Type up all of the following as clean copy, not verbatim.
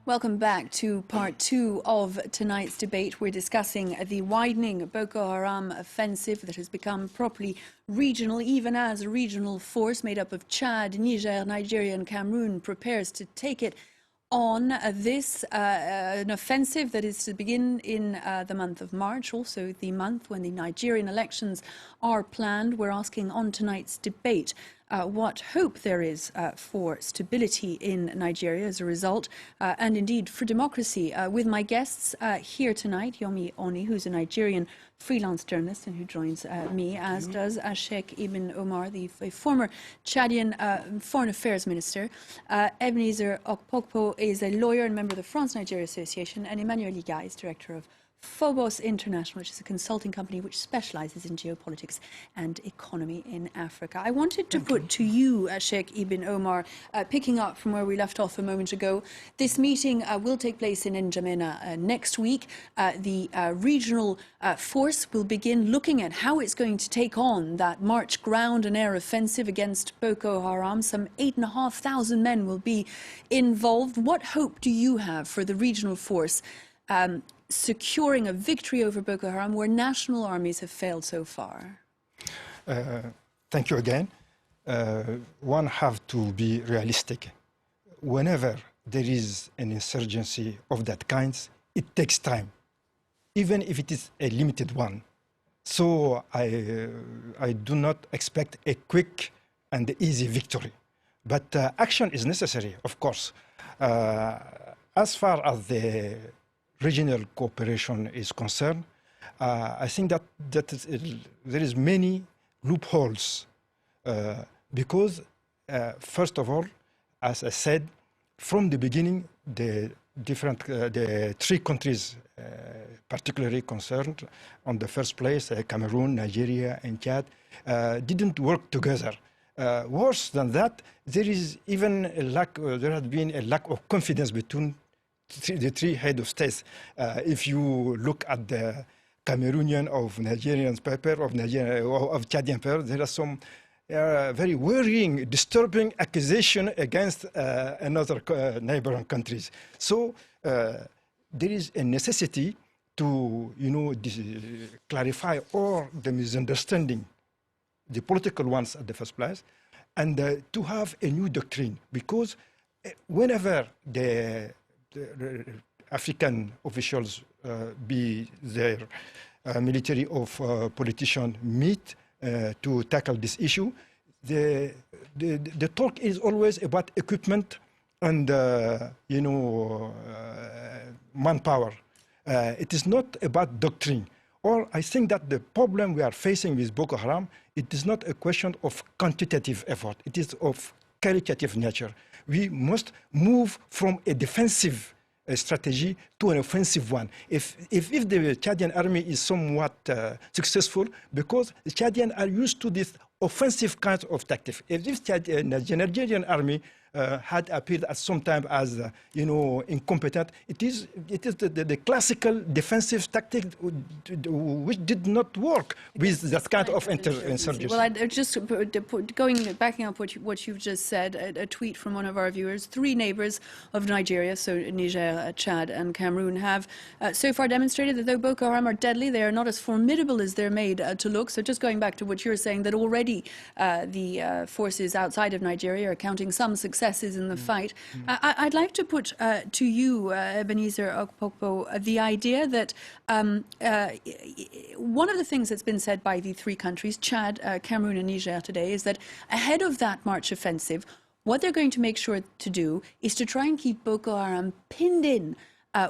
Welcome back to part two of tonight's debate. We're discussing the widening Boko Haram offensive that has become properly regional, even as a regional force made up of Chad, Niger, Nigeria and Cameroon prepares to take it on. An offensive that is to begin in the month of March, also the month when the Nigerian elections are planned. We're asking on tonight's debate what hope there is for stability in Nigeria as a result, and indeed for democracy. With my guests here tonight, Yomi Oni, who's a Nigerian freelance journalist and who joins me, as does Sheikh Ibn Omar, the former Chadian Foreign Affairs Minister. Ebenezer Okpokpo is a lawyer and member of the France-Nigeria Association, and Emmanuel Liga is director of Phobos International, which is a consulting company which specializes in geopolitics and economy in Africa. I wanted to put to you, Sheikh Ibn Omar, picking up from where we left off a moment ago, this meeting will take place in N'Djamena next week. The regional force will begin looking at how it's going to take on that March ground and air offensive against Boko Haram. Some 8,500 men will be involved. What hope do you have for the regional force securing a victory over Boko Haram where national armies have failed so far? Thank you again. One have to be realistic. Whenever there is an insurgency of that kind, it takes time, even if it is a limited one. So I do not expect a quick and easy victory. But action is necessary, of course. As far as the regional cooperation is concerned, I think that there is many loopholes because, first of all, as I said, from the beginning, the three countries particularly concerned on the first place, Cameroon, Nigeria, and Chad, didn't work together. Worse than that, there is even a lack. There has been a lack of confidence between the three head of states. If you look at the Cameroonian of Nigerian paper, of Chadian paper, there are some very worrying, disturbing accusation against another neighboring countries. So there is a necessity to, clarify all the misunderstanding, the political ones at the first place, and to have a new doctrine, because whenever the African officials, be their military or politicians, meet to tackle this issue, the talk is always about equipment and manpower. It is not about doctrine. Or I think that the problem we are facing with Boko Haram, it is not a question of quantitative effort. It is of qualitative nature. We must move from a defensive strategy to an offensive one. If the Chadian army is somewhat successful, because the Chadians are used to this offensive kind of tactic. If the Nigerian army had appeared at some time as incompetent, it is the classical defensive tactic which did not work with that kind of insurgency. Well, I just backing up what you've just said, a tweet from one of our viewers. Three neighbors of Nigeria, so Niger, Chad and Cameroon, have so far demonstrated that though Boko Haram are deadly, they are not as formidable as they're made to look. So just going back to what you're saying, that already the forces outside of Nigeria are counting some successes in the fight. I'd like to put to you, Ebenezer Okpokpo, the idea that one of the things that's been said by the three countries, Chad, Cameroon and Niger today, is that ahead of that March offensive, what they're going to make sure to do is to try and keep Boko Haram pinned in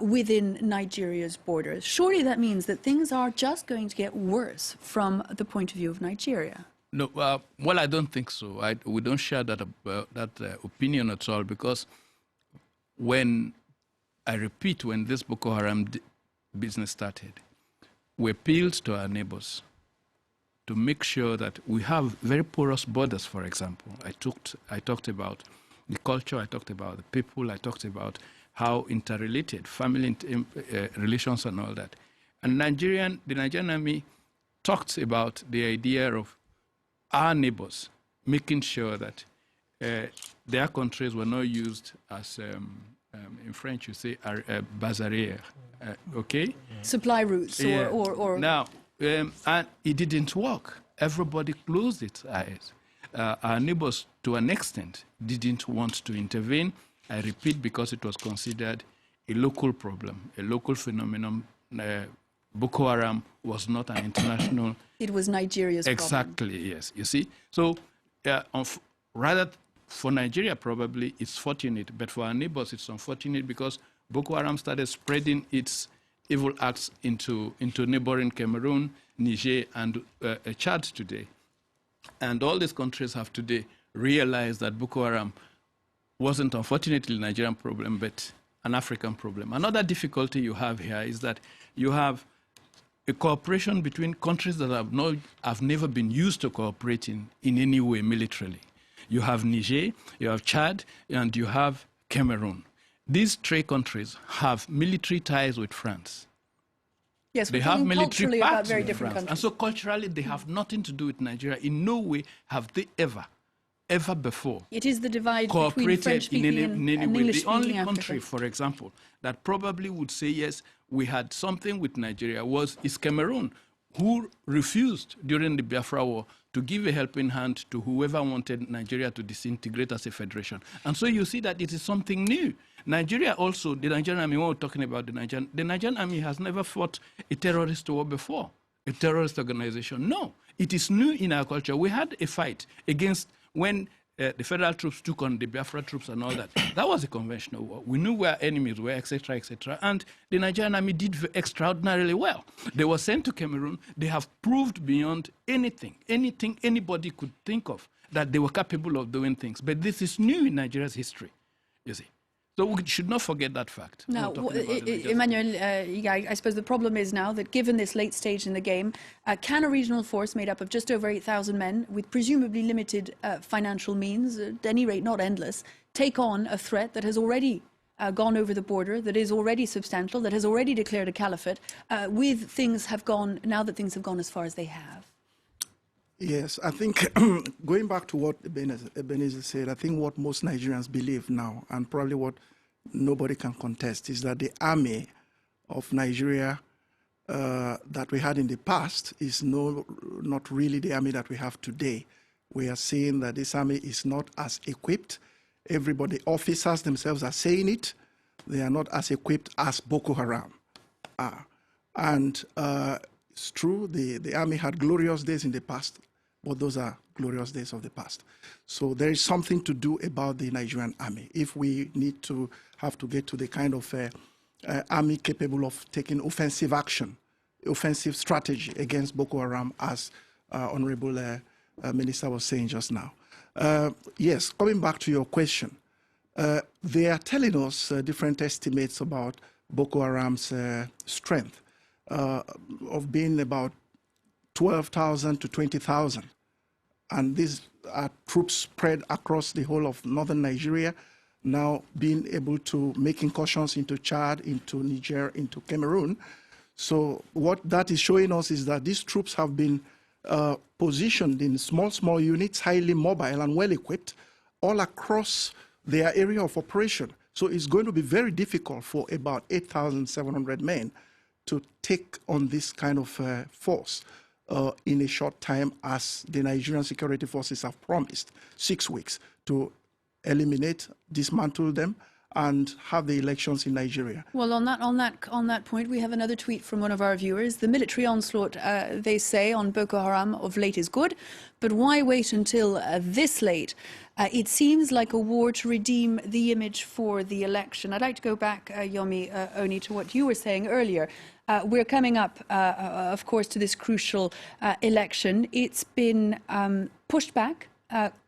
within Nigeria's borders. Surely that means that things are just going to get worse from the point of view of Nigeria. No, well, I don't think so. We don't share that opinion at all, because when this Boko Haram business started, we appealed to our neighbors to make sure that we have very porous borders, for example. I talked about the culture, I talked about the people, I talked about how interrelated, family relations and all that. And the Nigerian army talked about the idea of our neighbors making sure that their countries were not used as in French you say bazarière, okay? Supply routes or... Now, and it didn't work. Everybody closed its eyes. Our neighbors, to an extent, didn't want to intervene. I repeat, because it was considered a local problem, a local phenomenon. Boko Haram was not an international... It was Nigeria's problem. Exactly, yes. You see? So, rather, for Nigeria, probably, it's fortunate. But for our neighbors, it's unfortunate because Boko Haram started spreading its evil acts into neighboring Cameroon, Niger, and Chad today. And all these countries have today realized that Boko Haram wasn't, unfortunately, a Nigerian problem, but an African problem. Another difficulty you have here is that you have a cooperation between countries that have never been used to cooperating in any way militarily. You have Niger, you have Chad, and you have Cameroon. These three countries have military ties with France. Yes, they have military about pacts very with different France. countries. And so culturally, they have nothing to do with Nigeria. In no way have they ever before it is the divide between cooperated French-speaking in any and way. The English-speaking only Africa. country, for example, that probably would say, yes, we had something with Nigeria is Cameroon, who refused during the Biafra War to give a helping hand to whoever wanted Nigeria to disintegrate as a federation. And so you see that it is something new. Nigeria also, the Nigerian army, when we're talking about the Nigerian army has never fought a terrorist war before, a terrorist organization. No, it is new in our culture. We had a fight against when the federal troops took on the Biafra troops and all that. That was a conventional war. We knew where enemies were, etc., etc. And the Nigerian army did extraordinarily well. They were sent to Cameroon. They have proved beyond anything anybody could think of that they were capable of doing things. But this is new in Nigeria's history, you see. So we should not forget that fact. Now, Emmanuel, I suppose the problem is now that given this late stage in the game, can a regional force made up of just over 8,000 men with presumably limited financial means, at any rate not endless, take on a threat that has already gone over the border, that is already substantial, that has already declared a caliphate, now that things have gone as far as they have? Yes, I think going back to what Ebenezer said, I think what most Nigerians believe now, and probably what nobody can contest, is that the army of Nigeria that we had in the past is not really the army that we have today. We are seeing that this army is not as equipped. Everybody, officers themselves are saying it. They are not as equipped as Boko Haram are. And it's true, the army had glorious days in the past, but those are glorious days of the past. So there is something to do about the Nigerian army. If we have to get to the kind of army capable of taking offensive action, offensive strategy against Boko Haram, as Honorable Minister was saying just now. Yes, coming back to your question, they are telling us different estimates about Boko Haram's strength of being about 12,000 to 20,000. And these are troops spread across the whole of northern Nigeria, now being able to make incursions into Chad, into Niger, into Cameroon. So what that is showing us is that these troops have been positioned in small units, highly mobile and well-equipped, all across their area of operation. So it's going to be very difficult for about 8,700 men to take on this kind of force in a short time, as the Nigerian security forces have promised, 6 weeks, to eliminate, dismantle them, and have the elections in Nigeria. Well, on that point, we have another tweet from one of our viewers. The military onslaught, they say, on Boko Haram of late is good, but why wait until this late? It seems like a war to redeem the image for the election. I'd like to go back, Yomi Oni, to what you were saying earlier. We're coming up, of course, to this crucial election. It's been pushed back.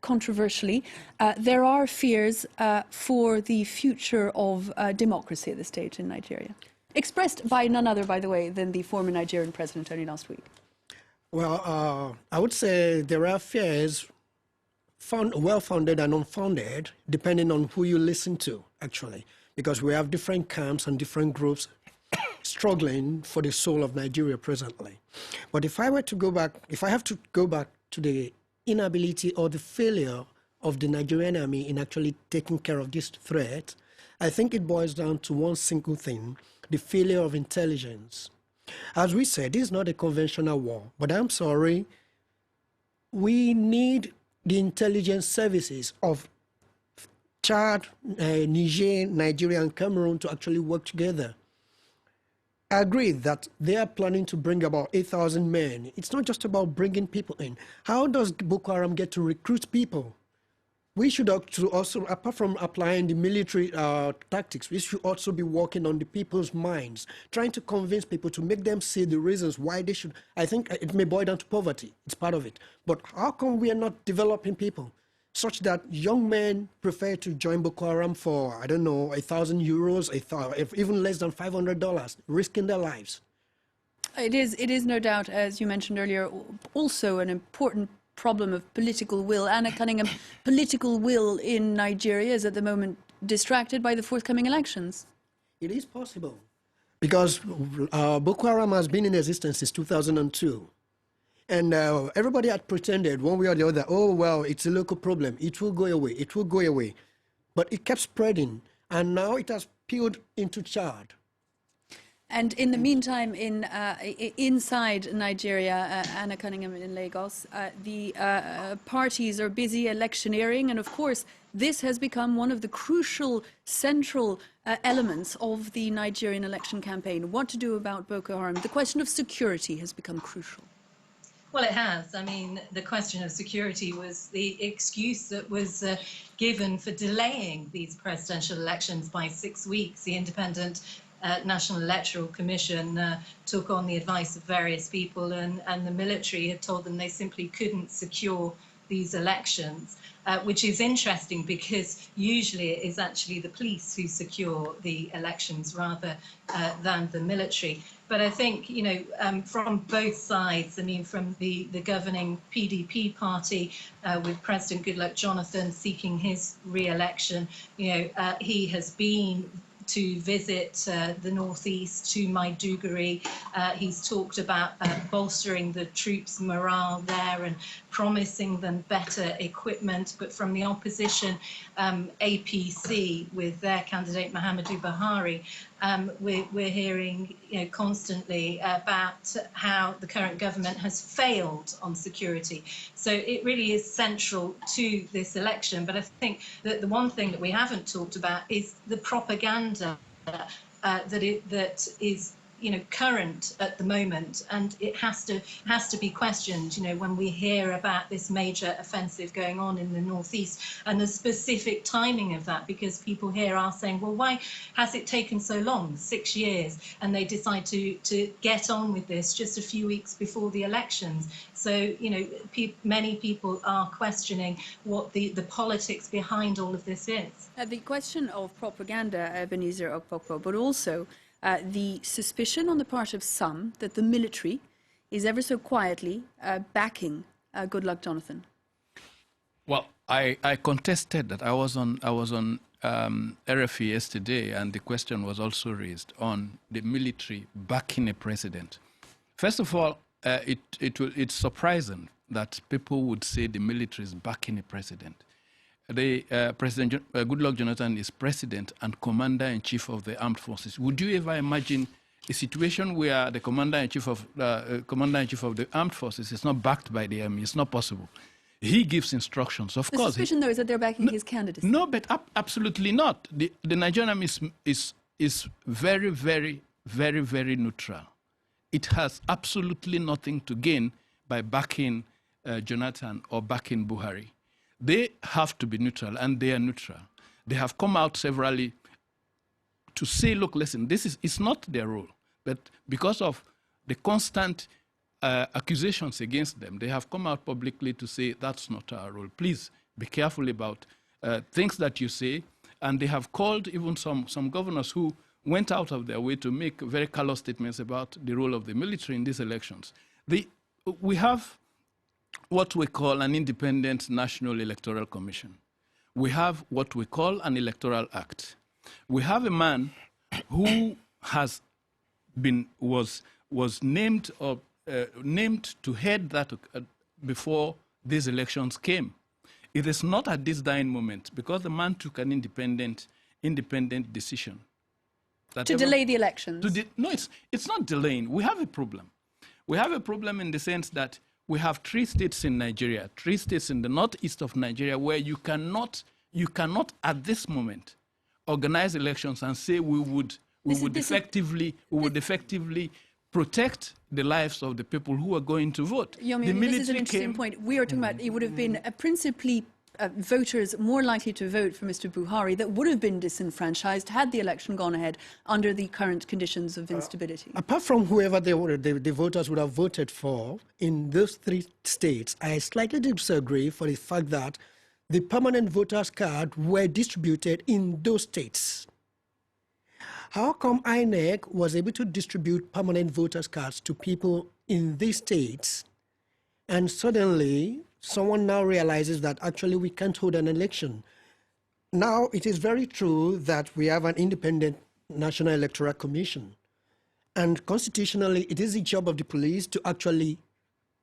Controversially, there are fears for the future of democracy at this stage in Nigeria, expressed by none other, by the way, than the former Nigerian president only last week. Well, I would say there are fears, well-founded and unfounded, depending on who you listen to, actually, because we have different camps and different groups struggling for the soul of Nigeria presently. But if I have to go back to the inability or the failure of the Nigerian army in actually taking care of this threat, I think it boils down to one single thing, the failure of intelligence. As we said, this is not a conventional war, but I'm sorry, we need the intelligence services of Chad, Niger, Nigeria, and Cameroon to actually work together. I agree that they are planning to bring about 8,000 men. It's not just about bringing people in. How does Boko Haram get to recruit people? We should also, apart from applying the military tactics, we should also be working on the people's minds, trying to convince people to make them see the reasons why they should. I think it may boil down to poverty. It's part of it. But how come we are not developing people such that young men prefer to join Boko Haram for, I don't know, €1,000, even less than $500, risking their lives? It is no doubt, as you mentioned earlier, also an important problem of political will. Anna Cunningham, political will in Nigeria is at the moment distracted by the forthcoming elections. It is possible because Boko Haram has been in existence since 2002. And everybody had pretended one way or the other, oh, well, it's a local problem. It will go away. It will go away. But it kept spreading. And now it has peeled into Chad. And in the meantime, inside Nigeria, Anna Cunningham in Lagos, the parties are busy electioneering. And of course, this has become one of the crucial central elements of the Nigerian election campaign. What to do about Boko Haram? The question of security has become crucial. Well, it has. I mean, the question of security was the excuse that was given for delaying these presidential elections by 6 weeks. The independent National Electoral Commission took on the advice of various people, and the military had told them they simply couldn't secure these elections, which is interesting because usually it is actually the police who secure the elections rather than the military. But I think, you know, from both sides, I mean, from the governing PDP party with President Goodluck Jonathan seeking his re-election, you know, he has been to visit the northeast, to Maiduguri. He's talked about bolstering the troops' morale there and promising them better equipment. But from the opposition, APC, with their candidate Muhammadu Buhari, we're hearing, you know, constantly about how the current government has failed on security. So it really is central to this election. But I think that the one thing that we haven't talked about is the propaganda that is, you know, current at the moment, and it has to be questioned. You know, when we hear about this major offensive going on in the northeast and the specific timing of that, because people here are saying, well, why has it taken so long, 6 years, and they decide to get on with this just a few weeks before the elections? So, you know, many people are questioning what the politics behind all of this is. The question of propaganda, Ebenezer Okpoko, but also the suspicion on the part of some that the military is ever so quietly backing Goodluck Jonathan. Well, I contested that. I was on RFE yesterday, and the question was also raised on the military backing a president. First of all, it's surprising that people would say the military is backing a president. President Goodluck Jonathan is president and commander-in-chief of the armed forces. Would you ever imagine a situation where the commander-in-chief of the armed forces is not backed by the army? It's not possible. He gives instructions, of course. The suspicion, though, is that they're backing his candidacy. No, but absolutely not. The Nigerian army is very, very, very, very neutral. It has absolutely nothing to gain by backing Jonathan or backing Buhari. They have to be neutral, and they are neutral. They have come out severally to say, look, listen, it's not their role. But because of the constant accusations against them, they have come out publicly to say, that's not our role. Please be careful about things that you say. And they have called even some governors who went out of their way to make very callous statements about the role of the military in these elections. We have what we call an independent National Electoral Commission. We have what we call an Electoral Act. We have a man who was named to head that before these elections came. It is not at this dying moment, because the man took an independent independent decision. To delay the elections? No, it's not delaying. We have a problem. We have a problem in the sense that we have 3 states in Nigeria, 3 states in the northeast of Nigeria, where you cannot at this moment organize elections and say we would effectively protect the lives of the people who are going to vote. Yomi, this is an interesting point. We are talking about it would have been principally voters more likely to vote for Mr. Buhari that would have been disenfranchised had the election gone ahead under the current conditions of instability. Apart from whoever the voters would have voted for in those 3 states, I slightly disagree for the fact that the permanent voters' card were distributed in those states. How come INEC was able to distribute permanent voters' cards to people in these states, and suddenly someone now realizes that actually we can't hold an election? Now, it is very true that we have an independent National Electoral Commission, and constitutionally it is the job of the police to actually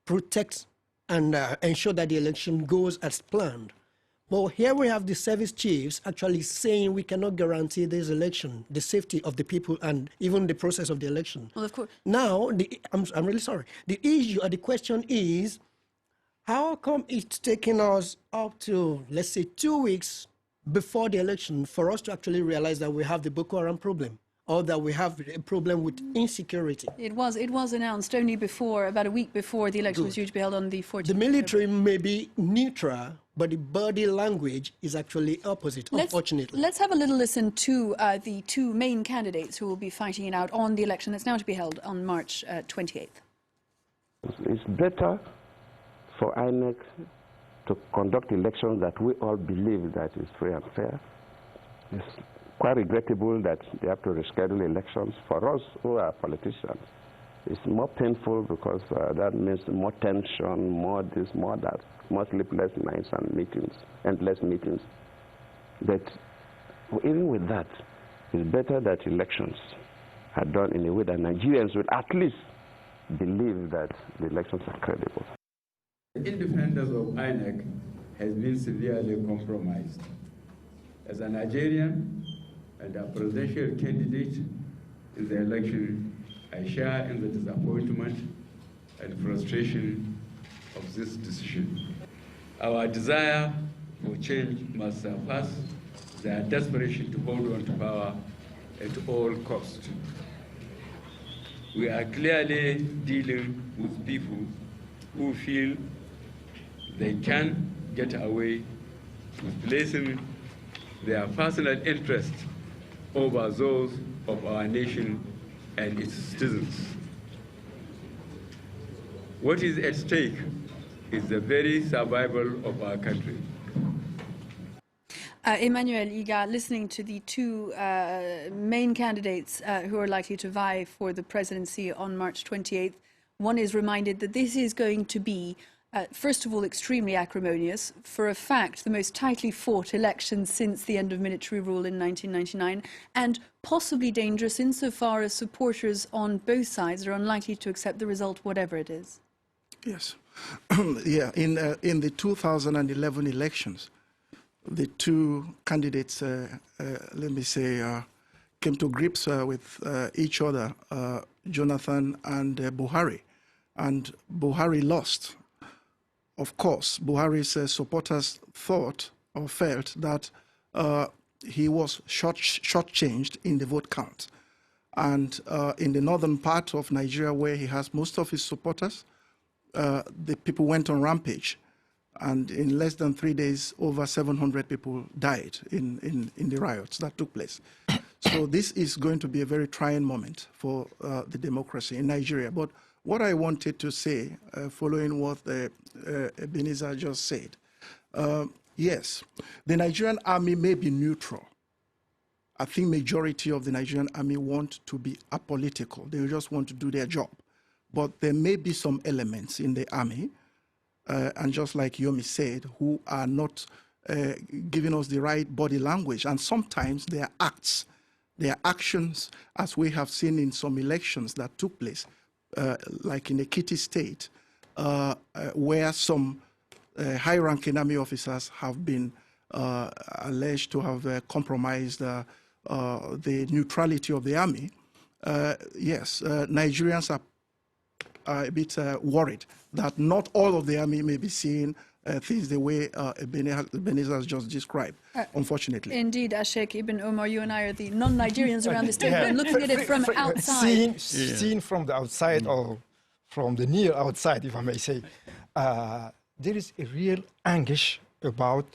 protect and ensure that the election goes as planned. Well, here we have the service chiefs actually saying we cannot guarantee this election, the safety of the people, and even the process of the election. Well, of course. Now, I'm really sorry. The issue or the question is, how come it's taking us up to, let's say, 2 weeks before the election for us to actually realize that we have the Boko Haram problem, or that we have a problem with insecurity? It was announced only about a week before the election was due to be held on the 14th. The military may be neutral, but the body language is actually opposite, unfortunately. Let's have a little listen to the 2 main candidates who will be fighting it out on the election that's now to be held on March 28th. It's better for INEC to conduct elections that we all believe that is free and fair. It's quite regrettable that they have to reschedule elections. For us who are politicians, it's more painful because that means more tension, more this, more that, more sleepless nights and meetings, endless meetings. But even with that, it's better that elections are done in a way that Nigerians would at least believe that the elections are credible. The independence of INEC has been severely compromised. As a Nigerian and a presidential candidate in the election, I share in the disappointment and frustration of this decision. Our desire for change must surpass their desperation to hold on to power at all costs. We are clearly dealing with people who feel they can get away with placing their personal interests over those of our nation and its citizens. What is at stake is the very survival of our country. Emmanuel Iga, listening to the 2 main candidates who are likely to vie for the presidency on March 28th, one is reminded that this is going to be, first of all, extremely acrimonious. For a fact, the most tightly fought election since the end of military rule in 1999, and possibly dangerous insofar as supporters on both sides are unlikely to accept the result, whatever it is. Yes. Yeah, in the 2011 elections, the 2 candidates, let me say, came to grips with each other, Jonathan and Buhari. And Buhari lost. Of course, Buhari's supporters thought or felt that he was shortchanged in the vote count. And in the northern part of Nigeria, where he has most of his supporters, the people went on rampage. And in less than 3 days, over 700 people died in the riots that took place. So this is going to be a very trying moment for the democracy in Nigeria. But what I wanted to say, following what Ebenezer just said, yes, the Nigerian army may be neutral. I think majority of the Nigerian army want to be apolitical. They just want to do their job. But there may be some elements in the army, and just like Yomi said, who are not giving us the right body language. And sometimes their acts, their actions, as we have seen in some elections that took place, like in Ekiti State, where some high-ranking army officers have been alleged to have compromised the neutrality of the army, yes, Nigerians are a bit worried that not all of the army may be seeing things the way Ebenezer has just described, unfortunately. Indeed, Ashek Ibn Omar, you and I are the non-Nigerians around this table and looking at it from outside. Seen from the outside or from the near outside, if I may say, there is a real anguish about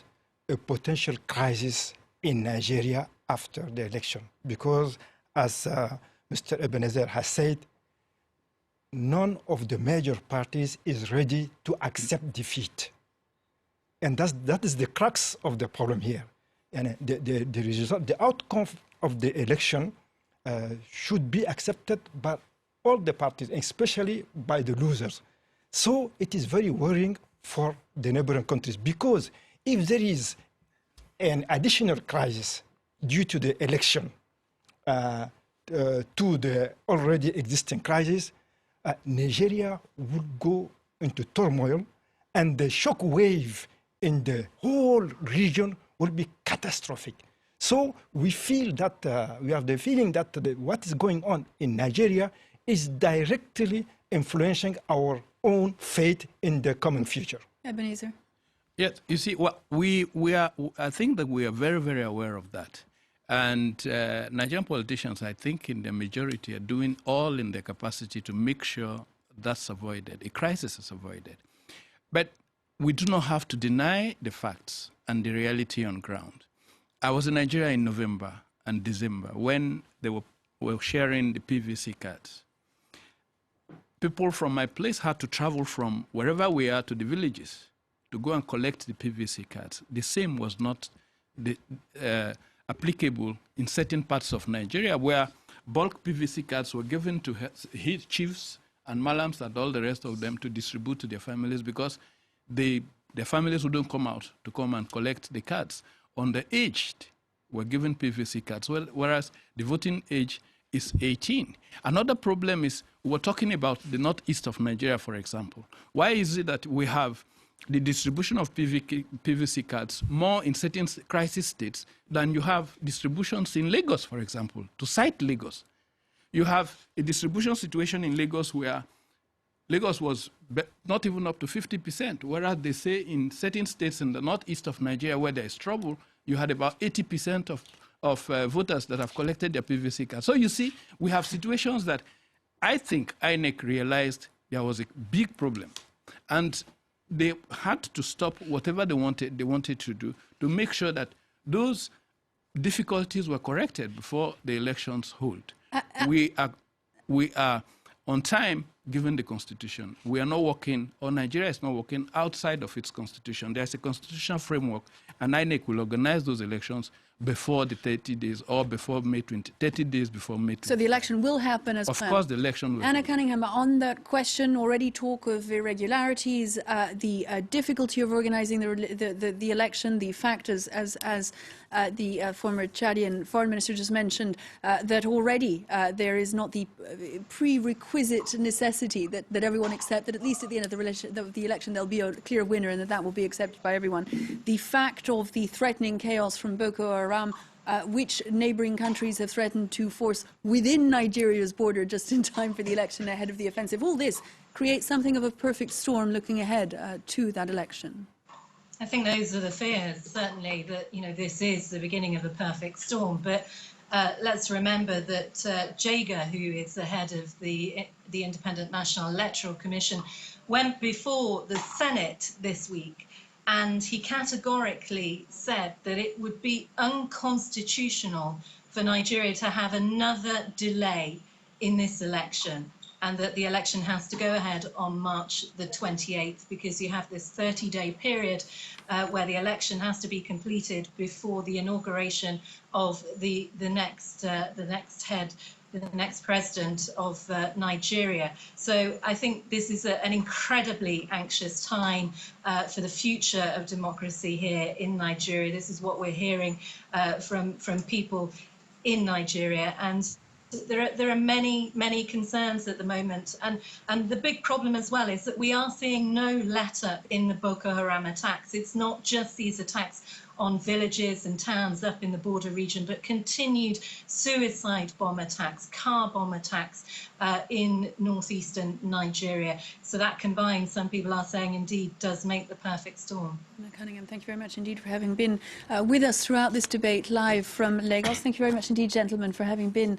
a potential crisis in Nigeria after the election. Because, as Mr. Ebenezer has said, none of the major parties is ready to accept defeat. And that is the crux of the problem here. And the result, the outcome of the election should be accepted by all the parties, especially by the losers. So it is very worrying for the neighboring countries, because if there is an additional crisis due to the election to the already existing crisis, Nigeria would go into turmoil, and the shock wave in the whole region will be catastrophic. So we feel that, we have the feeling that what is going on in Nigeria is directly influencing our own fate in the coming future. Ebenezer. Yes, you see, I think that we are very, very aware of that. And Nigerian politicians, I think in the majority, are doing all in their capacity to make sure that's avoided, a crisis is avoided. But we do not have to deny the facts and the reality on ground. I was in Nigeria in November and December when they were sharing the PVC cards. People from my place had to travel from wherever we are to the villages to go and collect the PVC cards. The same was not applicable in certain parts of Nigeria, where bulk PVC cards were given to chiefs and malams and all the rest of them to distribute to their families, because their families wouldn't come out to come and collect the cards. Underaged were given PVC cards, whereas the voting age is 18. Another problem is, we're talking about the northeast of Nigeria, for example. Why is it that we have the distribution of PVC cards more in certain crisis states than you have distributions in Lagos, for example, to cite Lagos? You have a distribution situation in Lagos where Lagos was not even up to 50%, whereas they say in certain states in the northeast of Nigeria where there is trouble, you had about 80% of voters that have collected their PVC cards. So you see, we have situations that I think INEC realized there was a big problem. And they had to stop whatever they wanted to do to make sure that those difficulties were corrected before the elections hold. We are on time given the Constitution. We are not working, or Nigeria is not working outside of its Constitution. There's a constitutional framework, and INEC will organize those elections before the 30 days or before May 20, 30 days before May 20. So the election will happen as planned. Of course, the election will. Anna Cunningham, on that question, already talk of irregularities, the difficulty of organizing the election, the factors, as the former Chadian foreign minister just mentioned, that already there is not the prerequisite necessity that everyone accept that at least at the end of the election there'll be a clear winner and that will be accepted by everyone. The fact of the threatening chaos from Boko Haram, which neighbouring countries have threatened to force within Nigeria's border just in time for the election ahead of the offensive. All this creates something of a perfect storm looking ahead to that election. I think those are the fears, certainly, that, you know, this is the beginning of a perfect storm. But let's remember that Jager, who is the head of the Independent National Electoral Commission, went before the Senate this week, and he categorically said that it would be unconstitutional for Nigeria to have another delay in this election, and that the election has to go ahead on March the 28th, because you have this 30-day period where the election has to be completed before the inauguration of the next president of Nigeria. So I think this is an incredibly anxious time for the future of democracy here in Nigeria. This is what we're hearing from people in Nigeria, and there are many concerns at the moment, and the big problem as well is that we are seeing no letter in the Boko Haram attacks. It's not just these attacks on villages and towns up in the border region, but continued suicide bomb attacks, car bomb attacks in northeastern Nigeria. So that combined, some people are saying, indeed does make the perfect storm. Anna Cunningham, thank you very much indeed for having been with us throughout this debate live from Lagos. Thank you very much indeed, gentlemen, for having been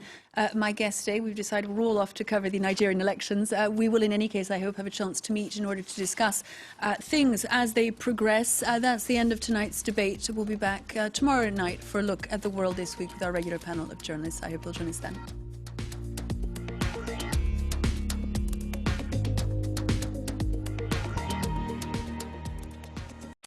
my guest today. We've decided we're all off to cover the Nigerian elections. We will, in any case, I hope, have a chance to meet in order to discuss things as they progress. That's the end of tonight's debate. We'll be back tomorrow night for a look at the world this week with our regular panel of journalists. I hope you'll join us then.